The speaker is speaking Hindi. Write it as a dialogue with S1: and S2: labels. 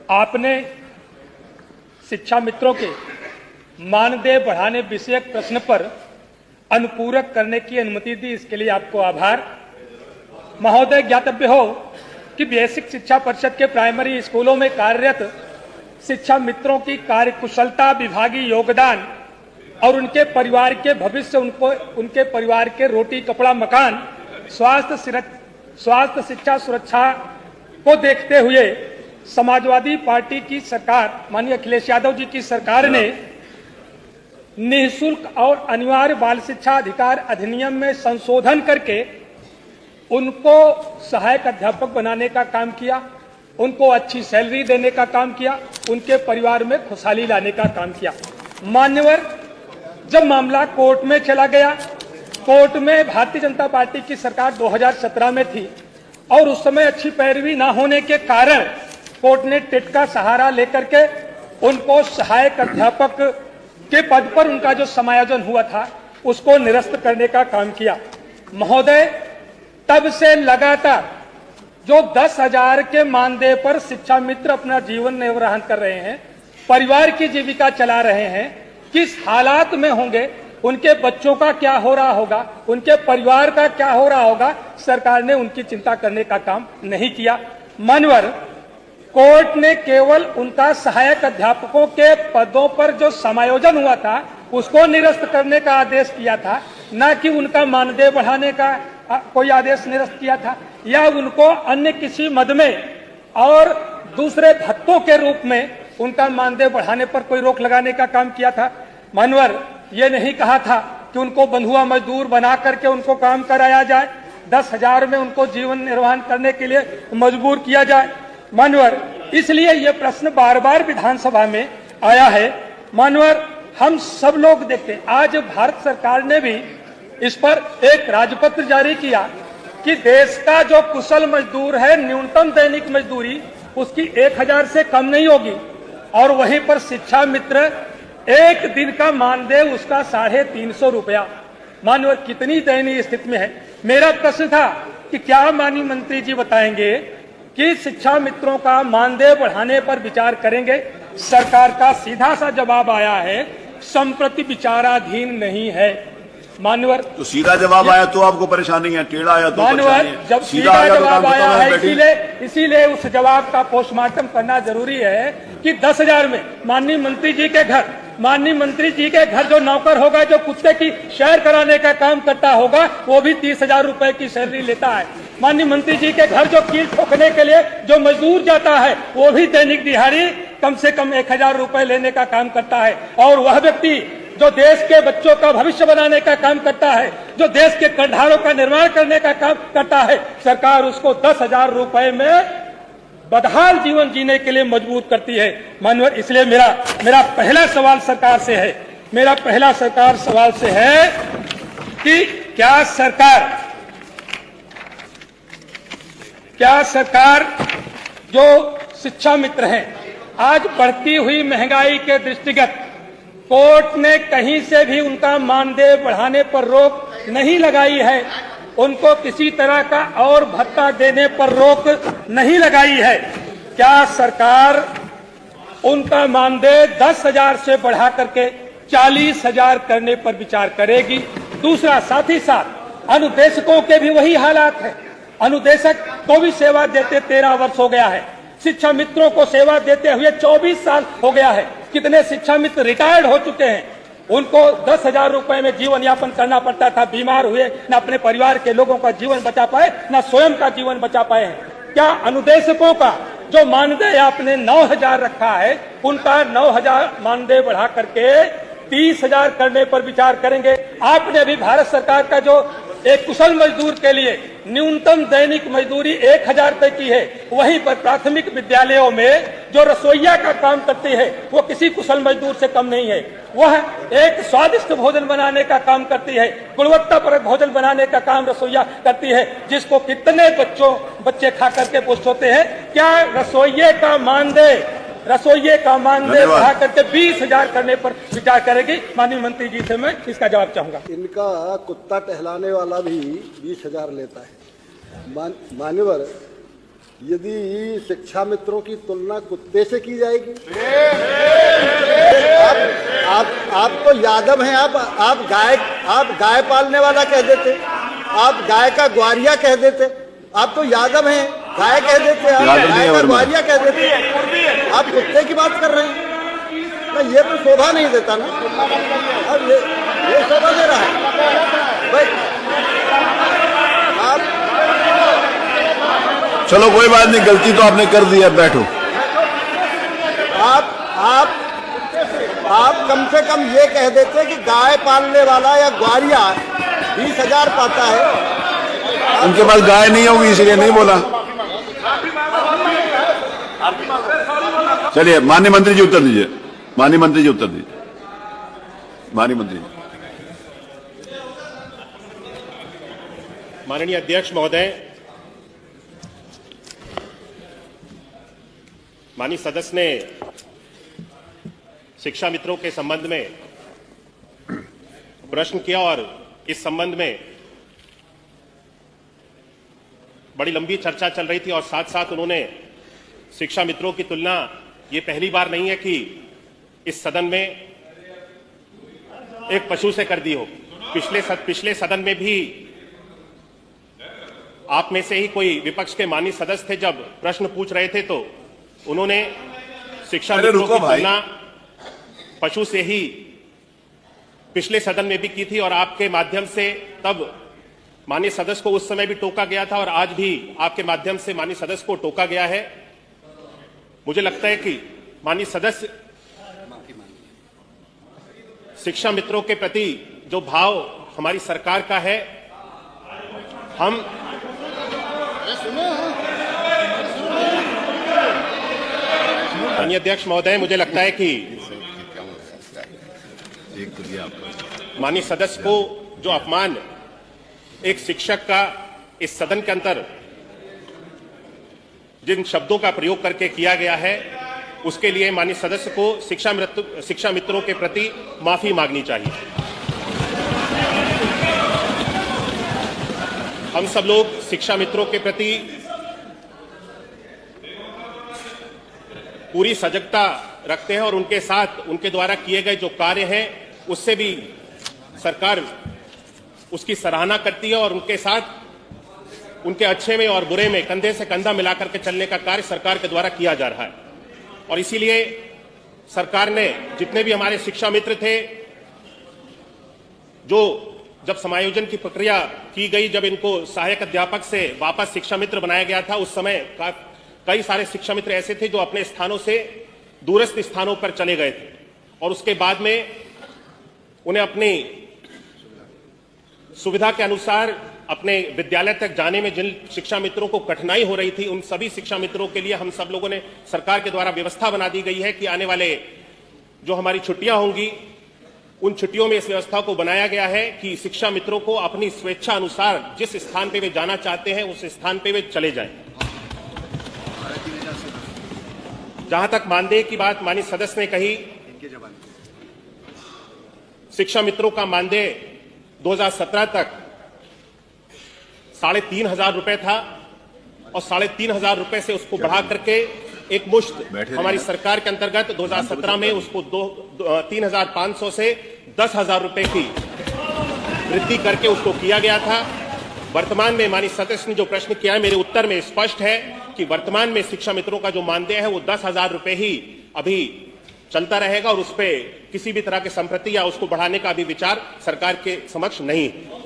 S1: आपने शिक्षा मित्रों के मानदेय बढ़ाने विषयक प्रश्न पर अनुपूरक करने की अनुमति दी, इसके लिए आपको आभार। महोदय, ज्ञातव्य हो कि बेसिक शिक्षा परिषद के प्राइमरी स्कूलों में कार्यरत शिक्षा मित्रों की कार्यकुशलता, विभागीय योगदान और उनके परिवार के भविष्य, उनके परिवार के रोटी कपड़ा मकान, स्वास्थ्य शिक्षा सुरक्षा को देखते हुए समाजवादी पार्टी की सरकार, माननीय अखिलेश यादव जी की सरकार ने निःशुल्क और अनिवार्य बाल शिक्षा अधिकार अधिनियम में संशोधन करके उनको सहायक अध्यापक बनाने का काम किया, उनको अच्छी सैलरी देने का काम किया, उनके परिवार में खुशहाली लाने का काम किया। मान्यवर, जब मामला कोर्ट में चला गया, कोर्ट में भारतीय जनता पार्टी की सरकार 2017 में थी और उस समय अच्छी पैरवी ना होने के कारण कोर्ट ने टेट का सहारा लेकर के उनको सहायक अध्यापक के पद पर उनका जो समायोजन हुआ था उसको निरस्त करने का काम किया। महोदय, तब से लगातार जो 10,000 के मानदेय पर शिक्षा मित्र अपना जीवन निर्वाह कर रहे हैं, परिवार की जीविका चला रहे हैं, किस हालात में होंगे, उनके बच्चों का क्या हो रहा होगा, उनके परिवार का क्या हो रहा होगा, सरकार ने उनकी चिंता करने का काम नहीं किया। मान्यवर, कोर्ट ने केवल उनका सहायक अध्यापकों के पदों पर जो समायोजन हुआ था उसको निरस्त करने का आदेश किया था, न कि उनका मानदेय बढ़ाने का कोई आदेश निरस्त किया था या उनको अन्य किसी मद में और दूसरे भत्तों के रूप में उनका मानदेय बढ़ाने पर कोई रोक लगाने का काम किया था। मान्यवर, ये नहीं कहा था कि उनको बंधुआ मजदूर बना करके उनको काम कराया जाए, 10,000 में उनको जीवन निर्वाह करने के लिए मजबूर किया जाए। मान्यवर, इसलिए ये प्रश्न बार बार विधानसभा में आया है। मान्यवर, हम सब लोग देखते हैं, आज भारत सरकार ने भी इस पर एक राजपत्र जारी किया कि देश का जो कुशल मजदूर है, न्यूनतम दैनिक मजदूरी उसकी 1,000 से कम नहीं होगी और वहीं पर शिक्षा मित्र एक दिन का मानदेय उसका 350 रुपया। मान्यवर, कितनी दयनीय स्थिति में है। मेरा प्रश्न था कि क्या माननीय मंत्री जी बताएंगे कि शिक्षा मित्रों का मानदेय बढ़ाने पर विचार करेंगे। सरकार का सीधा सा जवाब आया है, संप्रति विचाराधीन नहीं है। मान्यवर,
S2: तो सीधा जवाब आया तो आपको परेशानी है, टेढ़ा आया तो
S1: मान्यवर, जब सीधा जवाब आया है इसीलिए उस जवाब का पोस्टमार्टम करना जरूरी है कि 10,000 में माननीय मंत्री जी के घर जो नौकर होगा, जो कुत्ते की सैर कराने का काम करता होगा, वो भी 30,000 रुपए की सैलरी लेता है। माननीय मंत्री जी के घर जो कील ठोकने के लिए जो मजदूर जाता है वो भी दैनिक दिहाड़ी कम से कम 1,000 रुपए लेने का काम करता है। और वह व्यक्ति जो देश के बच्चों का भविष्य बनाने का काम करता है, जो देश के कंधारों का निर्माण करने का काम करता है, सरकार उसको 10,000 रुपए में बदहाल जीवन जीने के लिए मजबूर करती है। माननीय, इसलिए मेरा पहला सवाल सरकार से है, कि क्या सरकार जो शिक्षा मित्र हैं, आज बढ़ती हुई महंगाई के दृष्टिगत कोर्ट ने कहीं से भी उनका मानदेय बढ़ाने पर रोक नहीं लगाई है, उनको किसी तरह का और भत्ता देने पर रोक नहीं लगाई है। क्या सरकार उनका मानदेय 10,000 से बढ़ा करके 40,000 करने पर विचार करेगी? दूसरा, साथ ही साथ अनुदेशकों के भी वही हालात है। अनुदेशक को भी सेवा देते 13 वर्ष हो गया है, शिक्षा मित्रों को सेवा देते हुए 24 साल हो गया है। कितने शिक्षा मित्र रिटायर्ड हो चुके हैं, उनको 10,000 रुपए में जीवन यापन करना पड़ता था, बीमार हुए, न अपने परिवार के लोगों का जीवन बचा पाए, न स्वयं का जीवन बचा पाए हैं। क्या अनुदेशकों का जो मानदेय आपने 9,000 रखा है, उनका 9,000 मानदेय बढ़ा करके 30,000 करने पर विचार करेंगे? आपने अभी भारत सरकार का जो एक कुशल मजदूर के लिए न्यूनतम दैनिक मजदूरी 1,000 तक की है, वहीं पर प्राथमिक विद्यालयों में जो रसोइया का काम करती है वो किसी कुशल मजदूर से कम नहीं है। वह एक स्वादिष्ट भोजन बनाने का काम करती है, गुणवत्तापरक भोजन बनाने का काम रसोइया करती है, जिसको कितने बच्चे खा करके पुष्ट होते हैं। क्या रसोइये का मानदेय बढ़ा करके 20,000 करने पर विचार करेगी? माननीय मंत्री जी से मैं इसका जवाब चाहूंगा।
S3: इनका कुत्ता टहलाने वाला भी 20,000 लेता है। मान्यवर, यदि शिक्षा मित्रों की तुलना कुत्ते से की जाएगी, आप तो यादव हैं, आप गाय पालने वाला कह देते, आप गाय का ग्वारिया कह देते, आप तो यादव हैं, गाय कह देते, आप गाय का ग्वारिया कह देते, आप कुत्ते की बात कर रहे हैं ना। ये तो शोभा नहीं देता ना। अब ये शोभा दे रहा है भाई। आप
S2: चलो कोई बात नहीं, गलती तो आपने कर दी, अब बैठो।
S3: आप कम से कम ये कह देते कि गाय पालने वाला या ग्वारिया 20,000 पाता है।
S2: उनके पास गाय नहीं होगी इसलिए नहीं बोला। चलिए माननीय मंत्री जी उत्तर दीजिए, माननीय मंत्री जी उत्तर दीजिए, माननीय मंत्री जी।
S4: माननीय अध्यक्ष महोदय, माननीय सदस्य ने शिक्षा मित्रों के संबंध में प्रश्न किया और इस संबंध में बड़ी लंबी चर्चा चल रही थी और साथ साथ उन्होंने शिक्षा मित्रों की तुलना, ये पहली बार नहीं है कि इस सदन में एक पशु से कर दी हो। पिछले सदन में भी आप में से ही कोई विपक्ष के माननीय सदस्य थे, जब प्रश्न पूछ रहे थे तो उन्होंने शिक्षा मित्रों की तुलना पशु से ही पिछले सदन में भी की थी और आपके माध्यम से तब माननीय सदस्य को उस समय भी टोका गया था और आज भी आपके माध्यम से माननीय सदस्य को टोका गया है। मुझे लगता है कि माननीय सदस्य शिक्षा मित्रों के प्रति जो भाव हमारी सरकार का है, हम माननीय अध्यक्ष महोदय, मुझे लगता है कि माननीय सदस्य को जो अपमान एक शिक्षक का इस सदन के अंदर जिन शब्दों का प्रयोग करके किया गया है, उसके लिए माननीय सदस्य को शिक्षा मित्रों के प्रति माफी मांगनी चाहिए। हम सब लोग शिक्षा मित्रों के प्रति पूरी सजगता रखते हैं और उनके साथ उनके द्वारा किए गए जो कार्य हैं उससे भी सरकार उसकी सराहना करती है और उनके साथ उनके अच्छे में और बुरे में कंधे से कंधा मिलाकर के चलने का कार्य सरकार के द्वारा किया जा रहा है। और इसीलिए सरकार ने जितने भी हमारे शिक्षा मित्र थे, जो जब समायोजन की प्रक्रिया की गई, जब इनको सहायक अध्यापक से वापस शिक्षा मित्र बनाया गया था, उस समय कई सारे शिक्षा मित्र ऐसे थे जो अपने स्थानों से दूरस्थ स्थानों पर चले गए थे और उसके बाद में उन्हें अपनी सुविधा के अनुसार अपने विद्यालय तक जाने में जिन शिक्षा मित्रों को कठिनाई हो रही थी, उन सभी शिक्षा मित्रों के लिए हम सब लोगों ने सरकार के द्वारा व्यवस्था बना दी गई है कि आने वाले जो हमारी छुट्टियां होंगी, उन छुट्टियों में इस व्यवस्था को बनाया गया है कि शिक्षा मित्रों को अपनी स्वेच्छा अनुसार जिस स्थान पे वे जाना चाहते हैं उस स्थान पे वे चले जाएं। जहां तक मानदेय की बात माननीय सदस्य ने कही, शिक्षा मित्रों का मानदेय 2017 तक 3,500 रुपए था और 3,500 रुपए से उसको बढ़ा करके एक मुश्त हमारी सरकार के अंतर्गत 2017 में उसको 3,500 से 10,000 रुपए की वृद्धि करके उसको किया गया था। वर्तमान में माननीय सदस्य ने जो प्रश्न किया है, मेरे उत्तर में स्पष्ट है कि वर्तमान में शिक्षा मित्रों का जो मानदेय है वो 10,000 रुपए ही अभी चलता रहेगा और उस पर किसी भी तरह के संप्रति या उसको बढ़ाने का अभी विचार सरकार के समक्ष नहीं है।